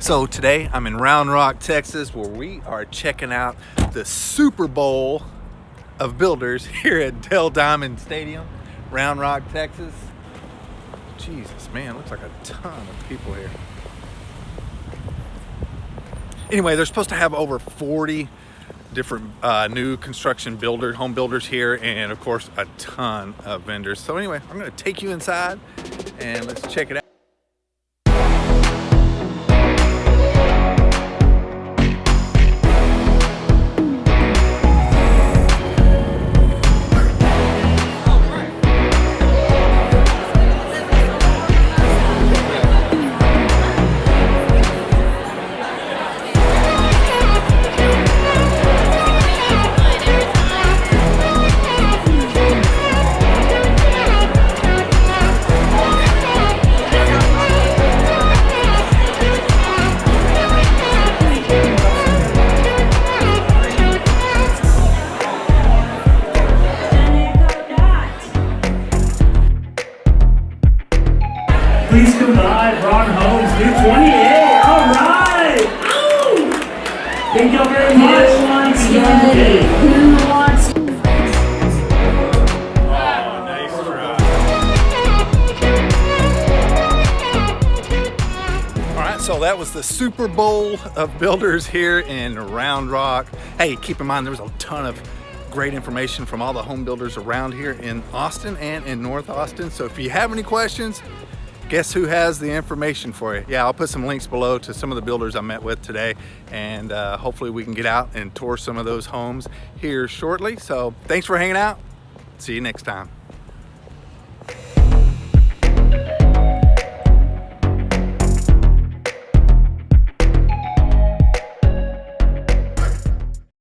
So today I'm in Round Rock, Texas, where we are checking out the Super Bowl of Builders here at Dell Diamond Stadium, Round Rock, Texas. Jesus, man, looks like a ton of people here. Anyway, they're supposed to have over 40 different new construction home builders here, and of course a ton of vendors. So anyway, I'm going to take you inside and let's check it out. Please come by, Brohn Homes, new 28. All right. Ow! Thank you very much. Who wants it? Who wants it? All right, so that was the Super Bowl of Builders here in Round Rock. Hey, keep in mind there was a ton of great information from all the home builders around here in Austin and in North Austin. So if you have any questions, guess who has the information for you? Yeah, I'll put some links below to some of the builders I met with today, and hopefully we can get out and tour some of those homes here shortly. So thanks for hanging out. See you next time.